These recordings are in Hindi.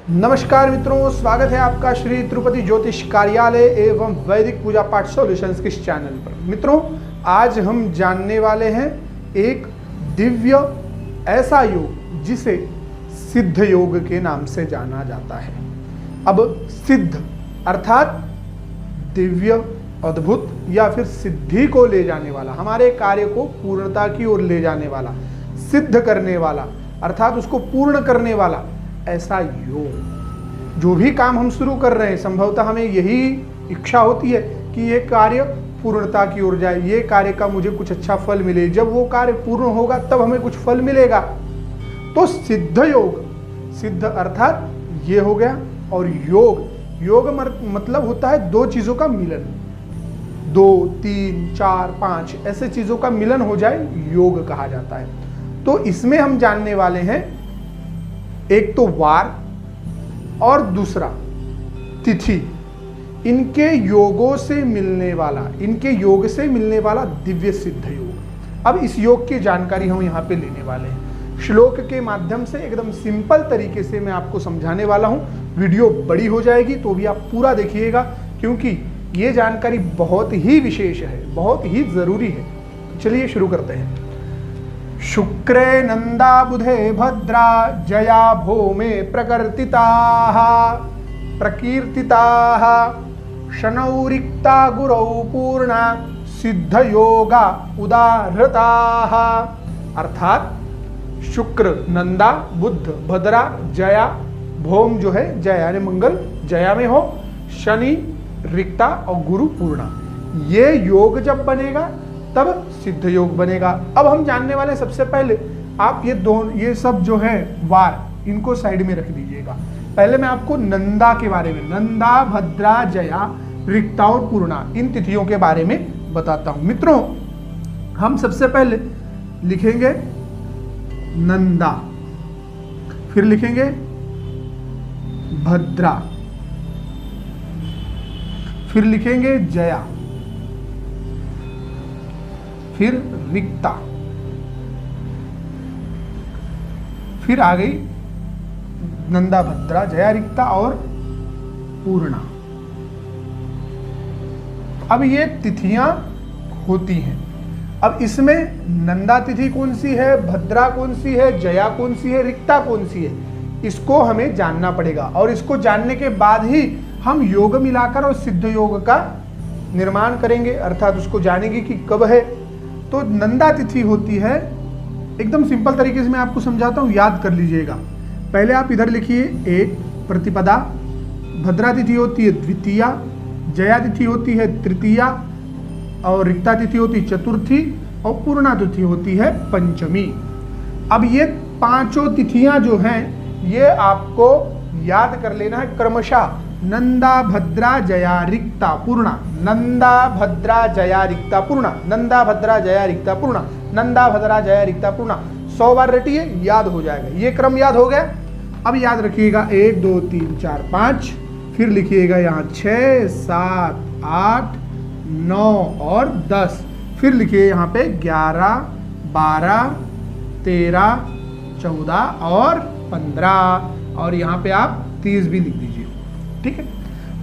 नमस्कार मित्रों, स्वागत है आपका श्री तिरुपति ज्योतिष कार्यालय एवं वैदिक पूजा पाठ सॉल्यूशंस के इस चैनल पर। मित्रों, आज हम जानने वाले हैं एक दिव्य ऐसा योग जिसे सिद्ध योग के नाम से जाना जाता है। अब सिद्ध अर्थात दिव्य, अद्भुत या फिर सिद्धि को ले जाने वाला, हमारे कार्य को पूर्णता की ओर ले जाने वाला, सिद्ध करने वाला अर्थात उसको पूर्ण करने वाला ऐसा योग। जो भी काम हम शुरू कर रहे हैं, संभवतः हमें यही इच्छा होती है कि ये कार्य पूर्णता की ओर जाए, ये कार्य का मुझे कुछ अच्छा फल मिले। जब वो कार्य पूर्ण होगा तब हमें कुछ फल मिलेगा। तो सिद्ध योग, सिद्ध अर्थात ये हो गया। और योग, योग मतलब होता है दो चीजों का मिलन, 2, 3, 4, 5 ऐसे चीजों का मिलन हो जाए योग कहा जाता है। तो इसमें हम जानने वाले हैं एक तो वार और दूसरा तिथि, इनके योगों से मिलने वाला, इनके योग से मिलने वाला दिव्य सिद्ध योग। अब इस योग की जानकारी हम यहाँ पे लेने वाले हैं। श्लोक के माध्यम से एकदम सिंपल तरीके से मैं आपको समझाने वाला हूँ। वीडियो बड़ी हो जाएगी तो भी आप पूरा देखिएगा, क्योंकि ये जानकारी बहुत ही विशेष है, बहुत ही जरूरी है। चलिए शुरू करते हैं। शुक्रे नंदा बुधे भद्रा जया भौमे प्रकीर्तिताः शनौ रिक्ता गुरौ पूर्णा सिद्ध योगा उदाहृताः। अर्थात शुक्र, नंदा, बुध, भद्रा, जया, भौम जो है जया यानी मंगल जया में हो, शनि रिक्ता और गुरु पूर्णा, ये योग जब बनेगा तब सिद्ध योग बनेगा। अब हम जानने वाले, सबसे पहले आप ये सब जो है वार, इनको साइड में रख दीजिएगा। पहले मैं आपको नंदा के बारे में, नंदा, भद्रा, जया, रिक्ता और पूर्णा, इन तिथियों के बारे में बताता हूं। मित्रों, हम सबसे पहले लिखेंगे नंदा, फिर लिखेंगे भद्रा, फिर लिखेंगे जया, फिर रिक्ता, फिर आ गई नंदा, भद्रा, जया, रिक्ता और पूर्णा। अब ये तिथियां होती हैं। अब इसमें नंदा तिथि कौन सी है, भद्रा कौन सी है, जया कौन सी है, रिक्ता कौन सी है, इसको हमें जानना पड़ेगा। और इसको जानने के बाद ही हम योग मिलाकर और सिद्ध योग का निर्माण करेंगे, अर्थात उसको जानेंगे कि कब है। तो नंदा तिथि होती है, एकदम सिंपल तरीके से मैं आपको समझाता हूँ, याद कर लीजिएगा। पहले आप इधर लिखिए एक प्रतिपदा, भद्रा तिथि होती है द्वितीया, जया तिथि होती है तृतीया, और रिक्ता तिथि होती है चतुर्थी, और पूर्णा तिथि होती है पंचमी। अब ये पांचों तिथियां जो हैं ये आपको याद कर लेना है क्रमशः। नंदा, भद्रा, जया, रिक्ता, पूर्णा, नंदा, भद्रा, जया, रिक्ता, पूर्णा, नंदा, भद्रा, जया, रिक्ता, पूर्णा, नंदा, भद्रा, जया, रिक्ता, पूर्णा। 100 बार रटिए, याद हो जाएगा। ये क्रम याद हो गया। अब याद रखिएगा 1, 2, 3, 4, 5, फिर लिखिएगा यहाँ 6, 7, 8, 9 और 10, फिर लिखिए यहाँ पे 11, 12, 13, 14 और 15, और यहाँ पे आप 30 भी लिख दीजिए। ठीक है।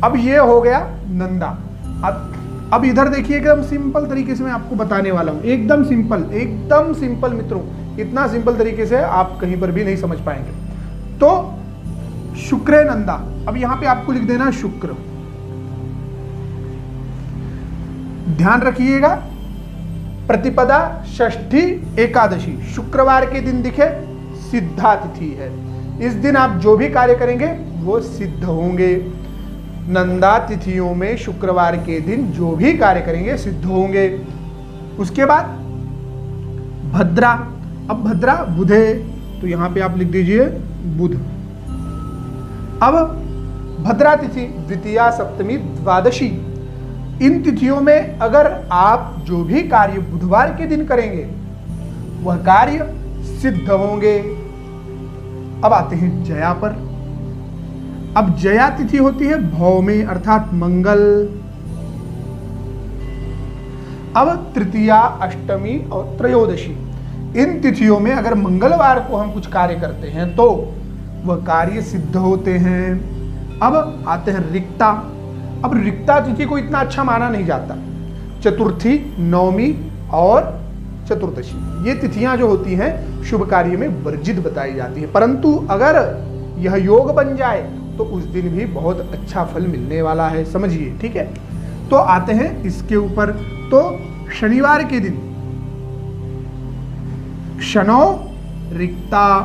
अब ये हो गया नंदा। अब इधर देखिए, एकदम सिंपल तरीके से मैं आपको बताने वाला हूं, एकदम सिंपल, एकदम सिंपल मित्रों, इतना सिंपल तरीके से आप कहीं पर भी नहीं समझ पाएंगे। तो शुक्र नंदा, अब यहां पे आपको लिख देना शुक्र। ध्यान रखिएगा, प्रतिपदा, षष्ठी, एकादशी, शुक्रवार के दिन दिखे सिद्धा तिथि है। इस दिन आप जो भी कार्य करेंगे वो सिद्ध होंगे। नंदा तिथियों में शुक्रवार के दिन जो भी कार्य करेंगे सिद्ध होंगे। उसके बाद भद्रा, अब भद्रा बुधे, तो यहां पे आप लिख दीजिए बुध। अब भद्रा तिथि द्वितीया, सप्तमी, द्वादशी, इन तिथियों में अगर आप जो भी कार्य बुधवार के दिन करेंगे वह कार्य सिद्ध होंगे। अब आते हैं जया पर। अब जया तिथि होती है भौमे अर्थात मंगल। अब तृतीया, अष्टमी और त्रयोदशी, इन तिथियों में अगर मंगलवार को हम कुछ कार्य करते हैं तो वह कार्य सिद्ध होते हैं। अब आते हैं रिक्ता। अब रिक्ता तिथि को इतना अच्छा माना नहीं जाता। चतुर्थी, नवमी और चतुर्दशी, ये तिथियां जो होती हैं शुभ कार्य में वर्जित बताई जाती है, परंतु अगर यह योग बन जाए तो उस दिन भी बहुत अच्छा फल मिलने वाला है, समझिए, ठीक है। तो आते हैं इसके ऊपर। तो शनिवार के दिन शनो रिक्ता,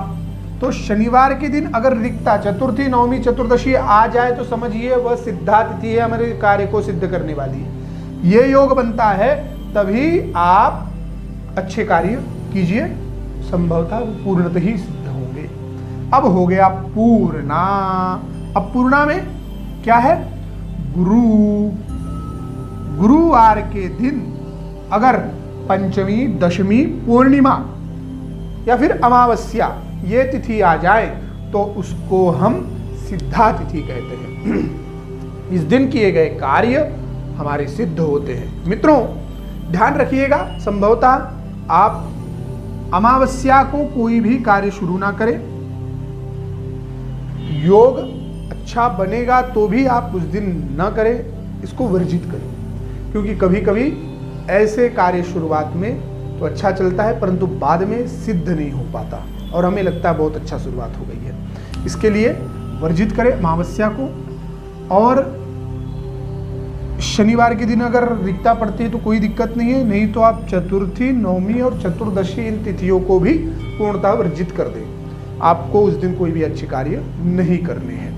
तो शनिवार के दिन अगर रिक्ता चतुर्थी, नवमी, चतुर्दशी आ जाए तो समझिए वह सिद्धा तिथि है, हमारे कार्य को सिद्ध करने वाली है। ये योग बनता है तभी आप अच्छे कार्य कीजिए, संभवतः पूर्णतः ही सिद्ध होंगे। अब हो गया पूर्णा। अब पूर्णा में क्या है? गुरुवार के दिन अगर पंचमी, दशमी, पूर्णिमा या फिर अमावस्या ये तिथि आ जाए तो उसको हम सिद्धा तिथि कहते हैं। इस दिन किए गए कार्य हमारे सिद्ध होते हैं। मित्रों ध्यान रखिएगा, संभवतः आप अमावस्या को कोई भी कार्य शुरू ना करें। योग अच्छा बनेगा तो भी आप उस दिन न करें, इसको वर्जित करें, क्योंकि कभी कभी ऐसे कार्य शुरुआत में तो अच्छा चलता है परंतु बाद में सिद्ध नहीं हो पाता और हमें लगता है बहुत अच्छा शुरुआत हो गई है। इसके लिए वर्जित करें अमावस्या को। और शनिवार के दिन अगर रिक्ता पड़ती है तो कोई दिक्कत नहीं है, नहीं तो आप चतुर्थी, नवमी और चतुर्दशी इन तिथियों को भी पूर्णतः वर्जित कर दें। आपको उस दिन कोई भी अच्छे कार्य नहीं करने हैं।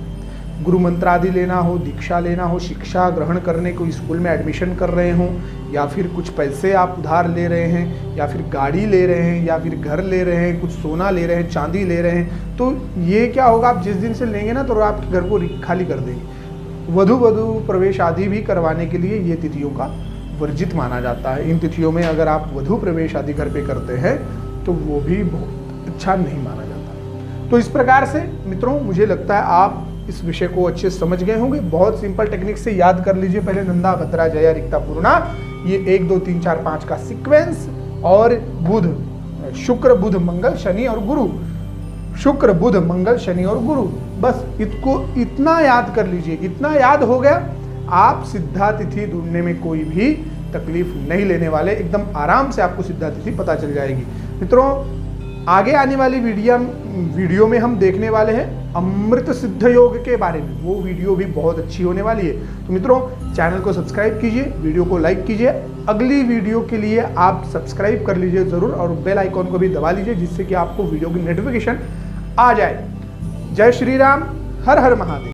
गुरु मंत्र आदि लेना हो, दीक्षा लेना हो, शिक्षा ग्रहण करने को स्कूल में एडमिशन कर रहे हो, या फिर कुछ पैसे आप उधार ले रहे हैं, या फिर गाड़ी ले रहे हैं, या फिर घर ले रहे हैं, कुछ सोना ले रहे हैं, चांदी ले रहे हैं, तो ये क्या होगा, आप जिस दिन से लेंगे ना तो आपके घर को खाली कर देंगे। वधु प्रवेश आदि भी करवाने के लिए ये तिथियों का वर्जित माना जाता है। इन तिथियों में अगर आप वधु प्रवेश आदि घर पे करते हैं तो वो भी बहुत अच्छा नहीं माना जाता। तो इस प्रकार से मित्रों मुझे लगता है आप इस विषय को अच्छे से समझ गए होंगे। बहुत सिंपल टेक्निक से याद कर लीजिए। पहले नंदा, भद्रा, जया, रिक्ता, पूर्णा, ये 1 2 3 4 5 का सीक्वेंस, और बुध, शुक्र, बुध, मंगल, शनि और गुरु, शुक्र, बुध, मंगल, शनि और गुरु, बस इसको इतना याद कर लीजिए। इतना याद हो गया, आप सिद्धा तिथि ढूंढने में कोई भी तकलीफ नहीं लेने वाले, एकदम आराम से आपको सिद्धा तिथि पता चल जाएगी। मित्रों आगे आने वाली वीडियो में हम देखने वाले हैं अमृत सिद्ध योग के बारे में। वो वीडियो भी बहुत अच्छी होने वाली है। तो मित्रों चैनल को सब्सक्राइब कीजिए, वीडियो को लाइक कीजिए। अगली वीडियो के लिए आप सब्सक्राइब कर लीजिए जरूर, और बेल आइकॉन को भी दबा लीजिए जिससे कि आपको वीडियो की नोटिफिकेशन आ जाए। जय श्री राम, हर हर महादेव।